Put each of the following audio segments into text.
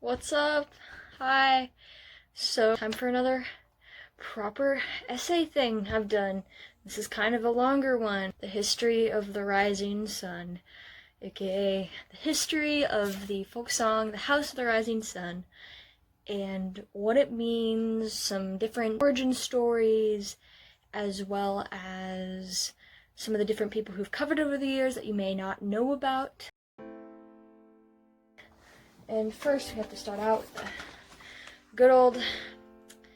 What's up? Hi. So, time for another proper essay thing I've done. This is kind of a longer one. The history of the rising sun, aka the history of the folk song The House of the Rising Sun, and what it means, some different origin stories, as well as some of the different people who've covered over the years that you may not know about. And first, we have to start out with the good old.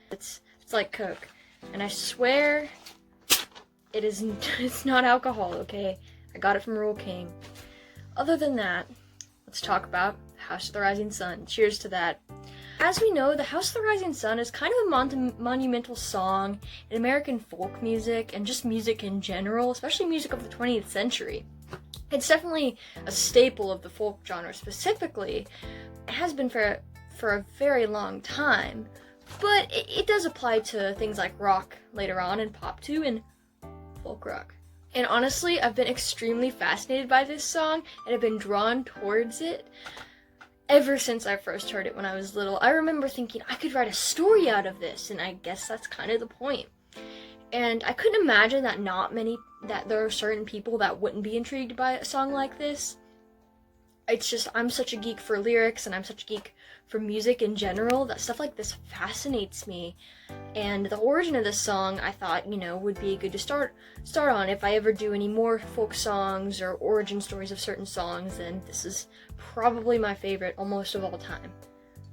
It's like Coke, and I swear, it's not alcohol. Okay, I got it from Rural King. Other than that, let's talk about House of the Rising Sun. Cheers to that. As we know, the House of the Rising Sun is kind of a monumental song in American folk music and just music in general, especially music of the 20th century. It's definitely a staple of the folk genre specifically. It has been for a very long time, but it does apply to things like rock later on, and pop too, and folk rock. And honestly, I've been extremely fascinated by this song, and I've been drawn towards it ever since I first heard it when I was little. I remember thinking I could write a story out of this, and I guess that's kind of the point. And I couldn't imagine that there are certain people that wouldn't be intrigued by a song like this. It's just, I'm such a geek for lyrics, and I'm such a geek for music in general, that stuff like this fascinates me. And the origin of this song, I thought, would be good to start on. If I ever do any more folk songs or origin stories of certain songs, then this is probably my favorite almost of all time.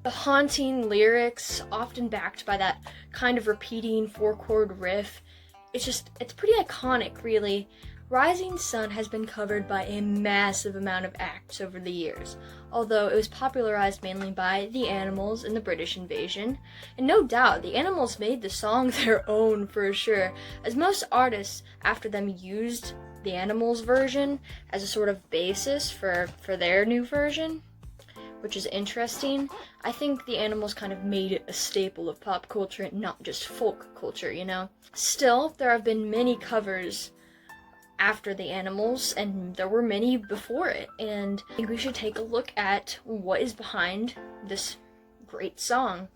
The haunting lyrics, often backed by that kind of repeating 4-chord riff, it's pretty iconic, really. Rising Sun has been covered by a massive amount of acts over the years, although it was popularized mainly by The Animals in the British invasion. And no doubt, The Animals made the song their own for sure, as most artists after them used The Animals version as a sort of basis for their new version, which is interesting. I think The Animals kind of made it a staple of pop culture, not just folk culture, Still, there have been many covers after The Animals, and there were many before it, and I think we should take a look at what is behind this great song.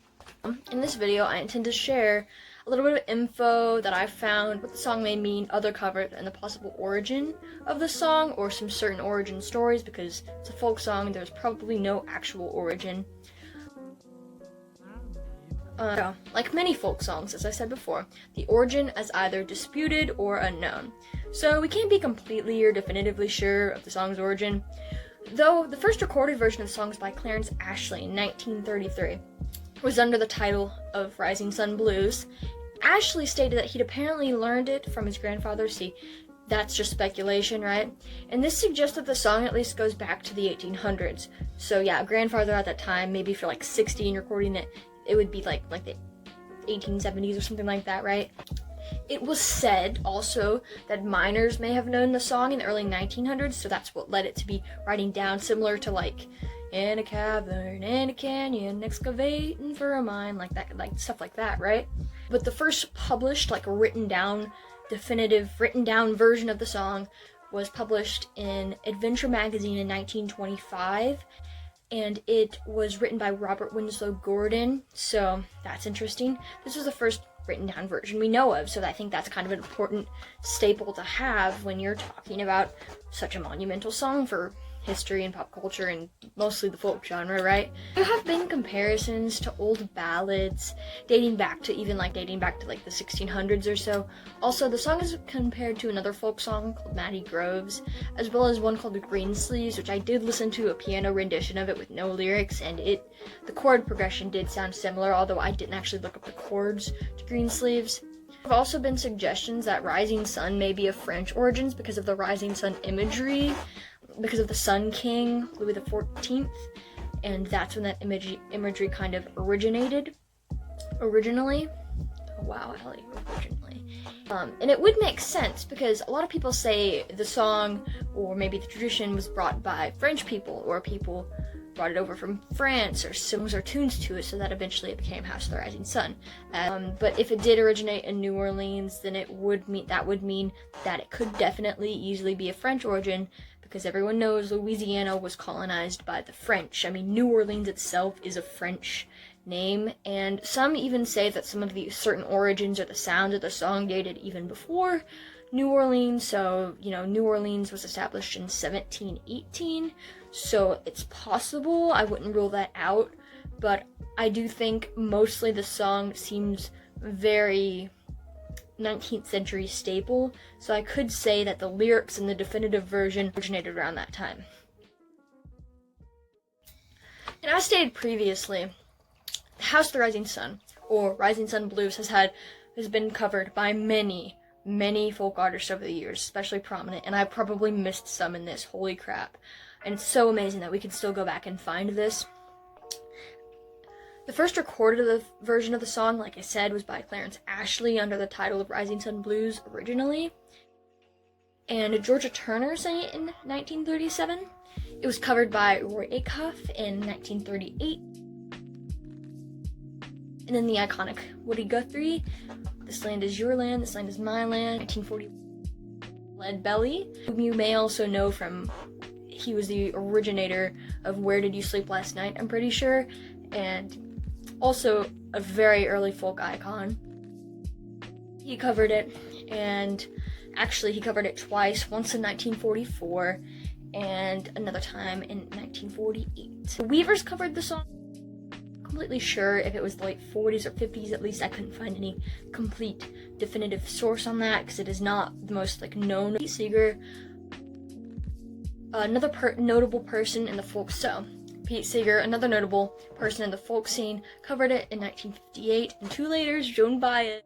In this video, I intend to share a little bit of info that I found, what the song may mean, other covers, and the possible origin of the song, or some certain origin stories, because it's a folk song, there's probably no actual origin. Like many folk songs, as I said before, the origin is either disputed or unknown. So we can't be completely or definitively sure of the song's origin, though the first recorded version of the song is by Clarence Ashley in 1933. Was under the title of Rising Sun Blues. Ashley stated that he'd apparently learned it from his grandfather. See, that's just speculation, right? And this suggests that the song at least goes back to the 1800s. So yeah, grandfather at that time, maybe if you're like 60 and recording it, it would be like the 1870s or something like that, right? It was said also that miners may have known the song in the early 1900s, so that's what led it to be writing down, similar to like in a cavern, in a canyon, excavating for a mine, like that, like stuff like that, right? But the first published, definitive written down version of the song was published in Adventure magazine in 1925, and it was written by Robert Winslow Gordon, so that's interesting. This was the first written down version we know of, so I think that's kind of an important staple to have when you're talking about such a monumental song for history and pop culture, and mostly the folk genre, right? There have been comparisons to old ballads dating back to the 1600s or so. Also, the song is compared to another folk song called Matty Groves, as well as one called The Greensleeves, which I did listen to a piano rendition of it with no lyrics, and the chord progression did sound similar, although I didn't actually look up the chords to Greensleeves. There have also been suggestions that Rising Sun may be of French origins because of the Rising Sun imagery, because of the Sun King, Louis XIV, and that's when that imagery kind of originated. Originally. Oh, wow, Ellie, originally. And it would make sense, because a lot of people say the song, or maybe the tradition, was brought by French people, or people brought it over from France, or songs or tunes to it, so that eventually it became House of the Rising Sun. But if it did originate in New Orleans, then that would mean that it could definitely easily be a French origin, because everyone knows Louisiana was colonized by the French. I mean, New Orleans itself is a French name, and some even say that some of the certain origins or the sounds of the song dated even before New Orleans. So, New Orleans was established in 1718, so it's possible. I wouldn't rule that out, but I do think mostly the song seems very 19th century staple, so I could say that the lyrics in the definitive version originated around that time. And as stated previously, House of the Rising Sun, or Rising Sun Blues, has been covered by many folk artists over the years, especially prominent, and I probably missed some in this. Holy crap. And it's so amazing that we can still go back and find this. The first recorded version of the song, like I said, was by Clarence Ashley under the title of Rising Sun Blues originally. And Georgia Turner sang it in 1937. It was covered by Roy Acuff in 1938. And then the iconic Woody Guthrie, This Land Is Your Land, This Land Is My Land, 1940. Lead Belly, whom you may also know from, he was the originator of Where Did You Sleep Last Night, I'm pretty sure, and also a very early folk icon. He covered it, and actually he covered it twice, once in 1944 and another time in 1948. The Weavers covered the song. Completely sure if it was the late 40s or 50s. At least I couldn't find any complete definitive source on that, because it is not the most known. Pete Seeger, another notable person in the folk Pete Seeger, another notable person in the folk scene, covered it in 1958, and 2 later, Joan Baez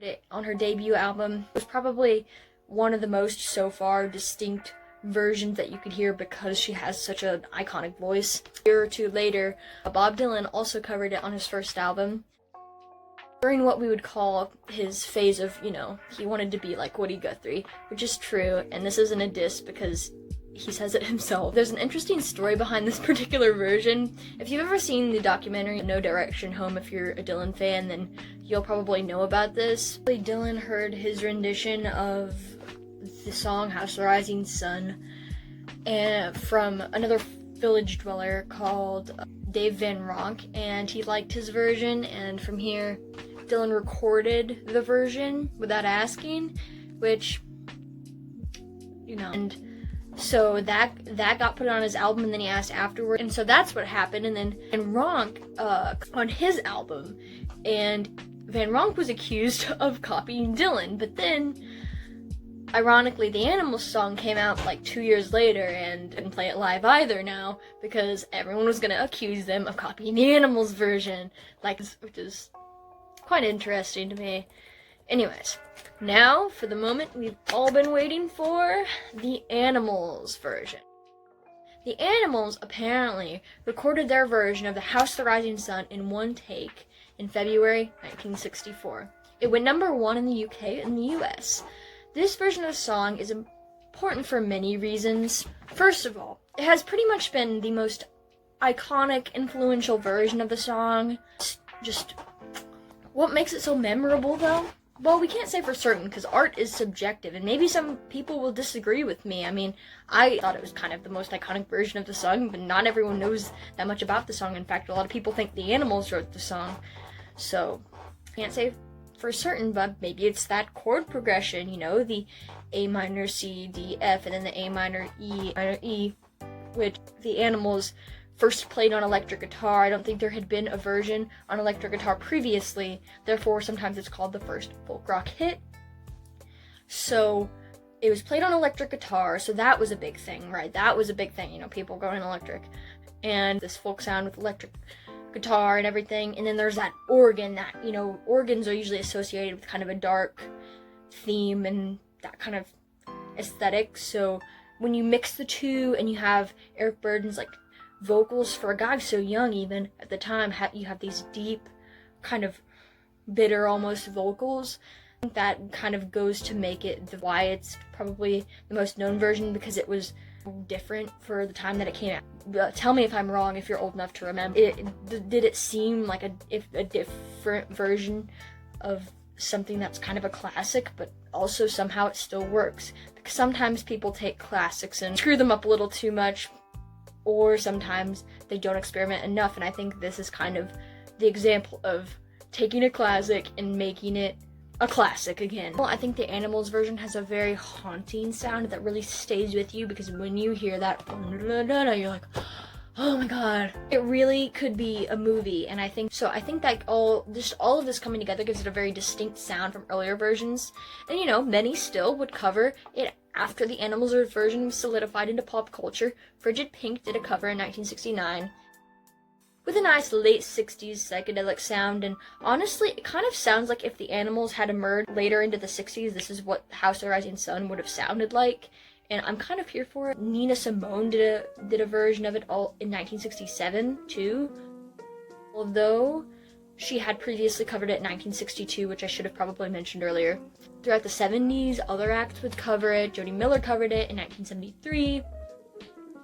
it on her debut album. It was probably one of the most so far distinct versions that you could hear because she has such an iconic voice. A year or 2 later, Bob Dylan also covered it on his first album. During what we would call his phase of, he wanted to be like Woody Guthrie, which is true, and this isn't a diss because he says it himself. There's an interesting story behind this particular version. If you've ever seen the documentary No Direction Home, if you're a Dylan fan, then you'll probably know about this. Dylan heard his rendition of the song House of the Rising Sun and from another village dweller called Dave Van Ronk, and he liked his version, and from here Dylan recorded the version without asking, which, and so that got put on his album, and then he asked afterward, and so that's what happened. And then Van Ronk on his album, and Van Ronk was accused of copying Dylan, but then ironically, the Animals song came out 2 years later and didn't play it live either now because everyone was going to accuse them of copying the Animals version, which is quite interesting to me. Anyways, now for the moment we've all been waiting for, the Animals version. The Animals apparently recorded their version of the House of the Rising Sun in one take in February 1964. It went #1 in the UK and the US. This version of the song is important for many reasons. First of all, it has pretty much been the most iconic, influential version of the song. Just what makes it so memorable, though? Well, we can't say for certain because art is subjective, and maybe some people will disagree with me. I mean, I thought it was kind of the most iconic version of the song, but not everyone knows that much about the song. In fact, a lot of people think the Animals wrote the song, so can't say for certain, but maybe it's that chord progression, the A minor, C, D, F, and then the A minor, E, which the Animals first played on electric guitar. I don't think there had been a version on electric guitar previously, therefore sometimes it's called the first folk rock hit. So it was played on electric guitar, so that was a big thing, right? That was a big thing, people going electric. And this folk sound with electric guitar and everything, and then there's that organ that, organs are usually associated with kind of a dark theme and that kind of aesthetic, so when you mix the two and you have Eric Burdon's vocals, for a guy so young even at the time, you have these deep, kind of bitter almost vocals. That kind of goes to make it why it's probably the most known version, because it was different for the time that it came out. Tell me if I'm wrong if you're old enough to remember. Did it seem like a different version of something that's kind of a classic, but also somehow it still works? sometimes people take classics and screw them up a little too much, or sometimes they don't experiment enough, and I think this is kind of the example of taking a classic and making it a classic again. Well, I think the Animals version has a very haunting sound that really stays with you, because when you hear that, you're like, oh my god. It really could be a movie, and I think that all of this coming together gives it a very distinct sound from earlier versions. And you know, many still would cover it after the Animals version was solidified into pop culture. Frigid Pink did a cover in 1969 with a nice late 60s psychedelic sound, and honestly, it kind of sounds like if the Animals had emerged later into the 60s, this is what House of the Rising Sun would have sounded like. And I'm kind of here for it. Nina Simone did a version of it all in 1967 too, although she had previously covered it in 1962, which I should have probably mentioned earlier. Throughout the 70s, other acts would cover it. Jody Miller covered it in 1973.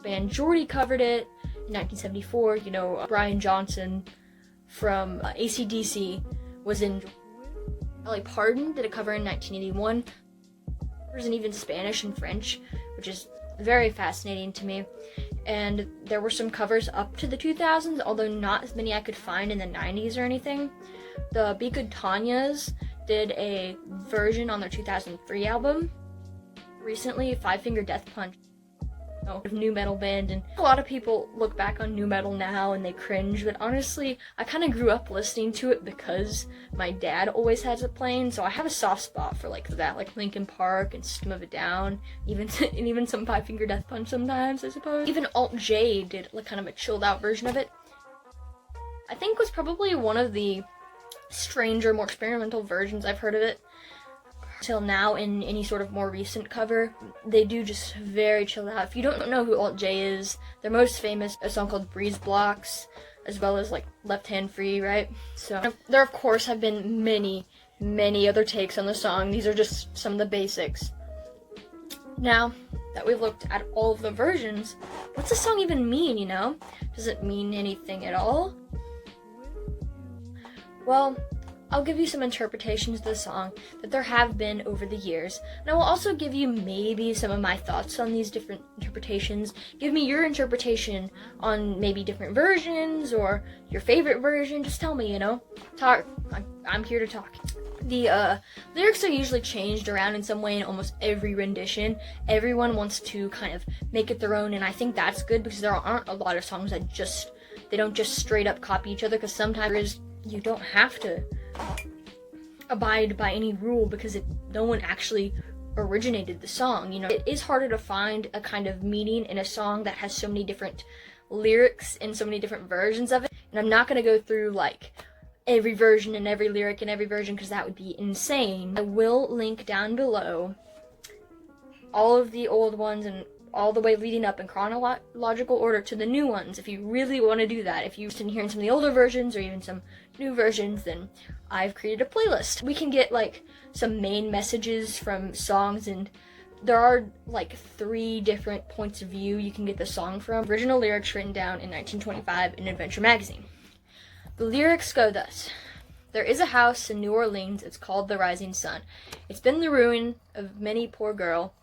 Band Geordie covered it in 1974. You know, Brian Johnson from AC/DC was in. Dolly Parton did a cover in 1981. And even Spanish and French, which is very fascinating to me. And there were some covers up to the 2000s, although not as many I could find in the 90s or anything. The Be Good Tanyas did a version on their 2003 album. Recently, Five Finger Death Punch, of nu metal band, and a lot of people look back on nu metal now and they cringe, but honestly, I kind of grew up listening to it because my dad always has it playing, so I have a soft spot for like that, like Linkin Park and System of a Down, even some Five Finger Death Punch sometimes, I suppose. Even Alt J did like kind of a chilled out version of it. I think was probably one of the stranger, more experimental versions I've heard of it till now in any sort of more recent cover. They do just very chilled out. If you don't know who Alt J is, they're most famous a song called Breeze Blocks, as well as like Left Hand Free, right? So there of course have been many other takes on the song. These are just some of the basics. Now that we've looked at all of the versions, what's the song even mean, you know? Does it mean anything at all? Well, I'll give you some interpretations of the song that there have been over the years, and I will also give you maybe some of my thoughts on these different interpretations. Give me your interpretation on maybe different versions or your favorite version. Just tell me, you know. Talk. I'm here to talk. The lyrics are usually changed around in some way in almost every rendition. Everyone wants to kind of make it their own, and I think that's good because there aren't a lot of songs that they don't just straight up copy each other, because sometimes you don't have to abide by any rule because no one actually originated the song. You know, it is harder to find a kind of meaning in a song that has so many different lyrics and so many different versions of it. And I'm not going to go through like every version and every lyric in every version because that would be insane. I will link down below all of the old ones and all the way leading up in chronological order to the new ones. If you really want to do that, if you've been hearing some of the older versions or even some new versions, then I've created a playlist. We can get like some main messages from songs, and there are like 3 different points of view you can get the song from. Original lyrics written down in 1925 in Adventure magazine. The lyrics go thus: there is a house in New Orleans, it's called the Rising Sun. It's been the ruin of many poor girl,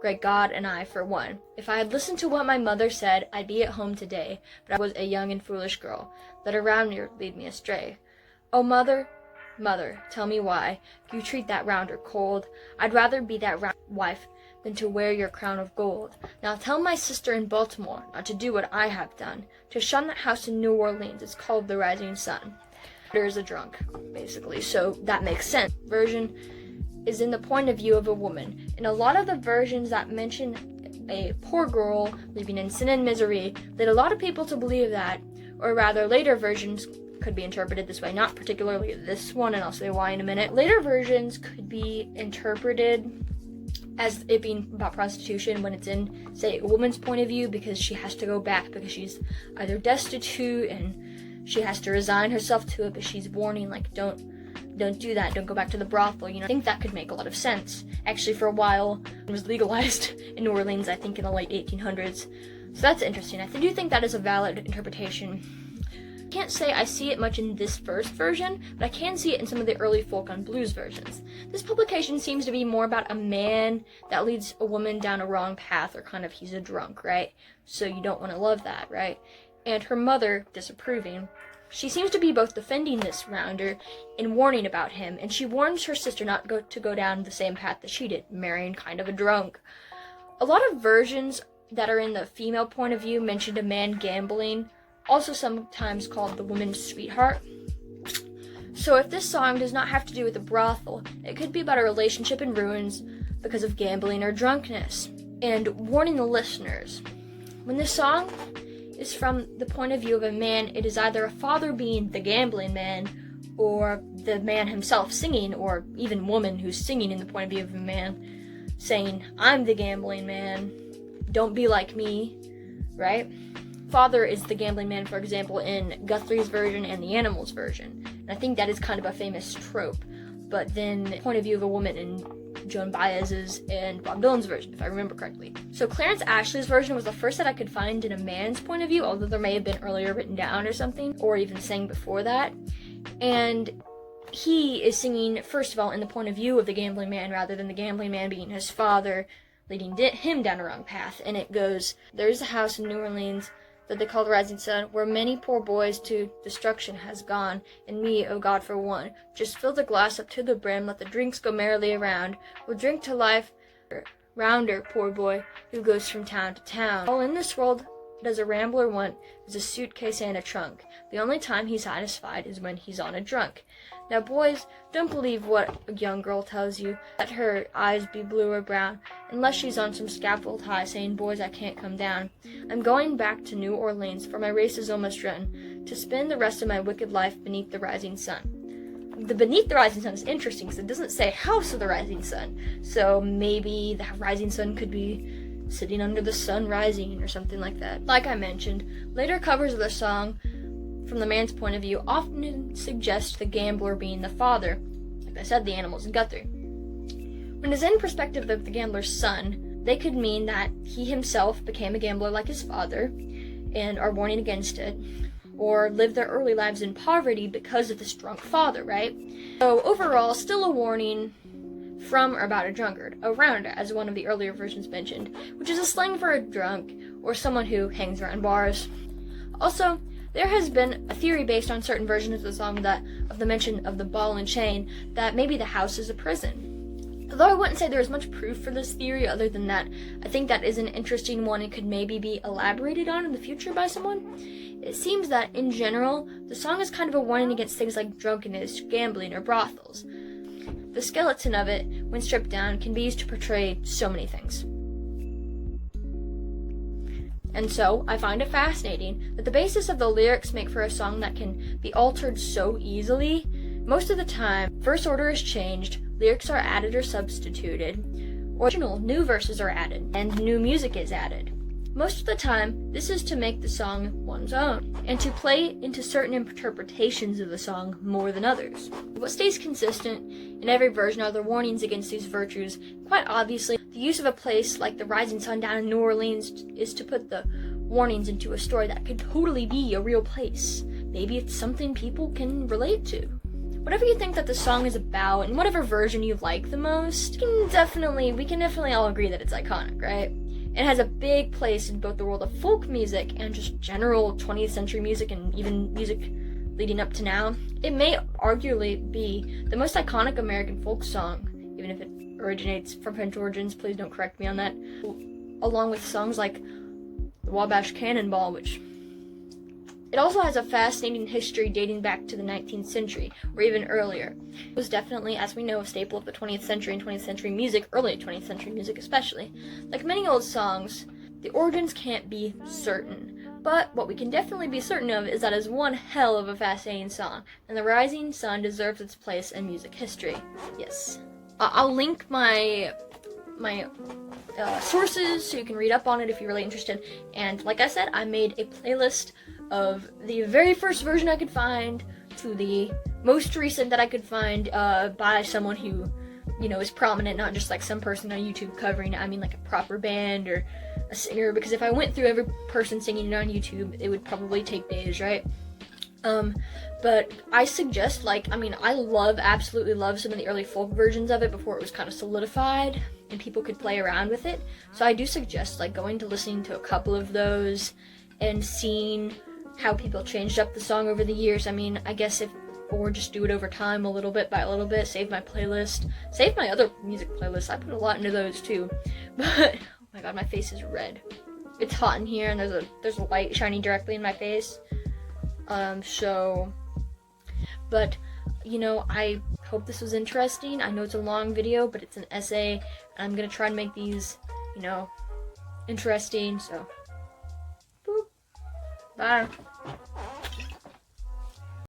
great God and I for one. If I had listened to what my mother said, I'd be at home today, but I was a young and foolish girl, let around me lead me astray. Oh mother, mother, tell me why you treat that rounder cold. I'd rather be that round wife than to wear your crown of gold. Now tell my sister in Baltimore not to do what I have done, to shun that house in New Orleans, it's called the Rising Sun. There's a drunk, basically, so that makes sense. Version is in the point of view of a woman. In a lot of the versions that mention a poor girl living in sin and misery, led a lot of people to believe that, or rather later versions could be interpreted this way, not particularly this one, and I'll say why in a minute. Later versions could be interpreted as it being about prostitution when it's in, say, a woman's point of view, because she has to go back because she's either destitute and she has to resign herself to it, but she's warning, like, don't do that, don't go back to the brothel, you know. I think that could make a lot of sense. Actually, for a while, it was legalized in New Orleans, I think in the late 1800s. So that's interesting. I do think that is a valid interpretation. Can't say I see it much in this first version, but I can see it in some of the early folk on blues versions. This publication seems to be more about a man that leads a woman down a wrong path, or kind of he's a drunk, right? So you don't want to love that, right? And her mother disapproving. She seems to be both defending this rounder and warning about him, and she warns her sister not to go down the same path that she did, marrying kind of a drunk. A lot of versions that are in the female point of view mentioned a man gambling, also sometimes called the woman's sweetheart. So if this song does not have to do with a brothel, it could be about a relationship in ruins because of gambling or drunkenness. And warning the listeners, when this song is from the point of view of a man, it is either a father being the gambling man, or the man himself singing, or even woman who's singing in the point of view of a man, saying, I'm the gambling man, don't be like me, right? Father is the gambling man, for example, in Guthrie's version and the Animals version. And I think that is kind of a famous trope. But then the point of view of a woman in Joan Baez's and Bob Dylan's version, if I remember correctly. So Clarence Ashley's version was the first that I could find in a man's point of view, although there may have been earlier written down or something, or even sang before that. And he is singing, first of all, in the point of view of the gambling man, rather than the gambling man being his father, leading him down a wrong path. And it goes, there's a house in New Orleans that they call the Rising Sun, where many poor boys to destruction has gone, and me, O God, for one. Just fill the glass up to the brim, let the drinks go merrily around. We'll drink to life, rounder, poor boy, who goes from town to town. All in this world does a rambler want is a suitcase and a trunk. The only time he's satisfied is when he's on a drunk. Now, boys, don't believe what a young girl tells you, that her eyes be blue or brown, unless she's on some scaffold high saying, boys, I can't come down. I'm going back to New Orleans, for my race is almost run, to spend the rest of my wicked life beneath the rising sun. The beneath the rising sun is interesting, because it doesn't say house of the rising sun. So maybe the rising sun could be sitting under the sun rising, or something like that. Like I mentioned, later covers of the song from the man's point of view often suggest the gambler being the father, like I said, the Animals and Guthrie. When it's in perspective of the gambler's son, they could mean that he himself became a gambler like his father and are warning against it, or lived their early lives in poverty because of this drunk father, right? So overall, still a warning from or about a drunkard, a rounder, as one of the earlier versions mentioned, which is a slang for a drunk or someone who hangs around bars. Also, there has been a theory based on certain versions of the song of the mention of the ball and chain, that maybe the house is a prison. Although I wouldn't say there is much proof for this theory other than that I think that is an interesting one and could maybe be elaborated on in the future by someone. It seems that, in general, the song is kind of a warning against things like drunkenness, gambling, or brothels. The skeleton of it, when stripped down, can be used to portray so many things. And so, I find it fascinating that the basis of the lyrics make for a song that can be altered so easily. Most of the time, verse order is changed, lyrics are added or substituted, original new verses are added, and new music is added. Most of the time, this is to make the song one's own, and to play into certain interpretations of the song more than others. What stays consistent in every version are the warnings against these virtues. Quite obviously, the use of a place like the Rising Sun down in New Orleans is to put the warnings into a story that could totally be a real place. Maybe it's something people can relate to. Whatever you think that the song is about, and whatever version you like the most, we can definitely all agree that it's iconic, right? It has a big place in both the world of folk music and just general 20th century music and even music leading up to now. It may arguably be the most iconic American folk song, even if it originates from French origins. Please don't correct me on that. Along with songs like the Wabash Cannonball, which it also has a fascinating history dating back to the 19th century, or even earlier. It was definitely, as we know, a staple of the 20th century and 20th century music, early 20th century music especially. Like many old songs, the origins can't be certain, but what we can definitely be certain of is that it's one hell of a fascinating song, and The Rising Sun deserves its place in music history. Yes. I'll link my sources so you can read up on it if you're really interested, and like I said, I made a playlist of the very first version I could find to the most recent that I could find by someone who, is prominent, not just like some person on YouTube covering it. I mean like a proper band or a singer, because if I went through every person singing it on YouTube, it would probably take days, right? But I suggest, like, I mean, I absolutely love some of the early folk versions of it before it was kind of solidified and people could play around with it. So I do suggest, like, going to listening to a couple of those and seeing how people changed up the song over the years. I mean, I guess or just do it over time, a little bit by a little bit, save my playlist, save my other music playlists. I put a lot into those too. But, oh my god, my face is red. It's hot in here and there's a light shining directly in my face. But, I hope this was interesting. I know it's a long video, but it's an essay, and I'm gonna try and make these, interesting, so, boop, bye.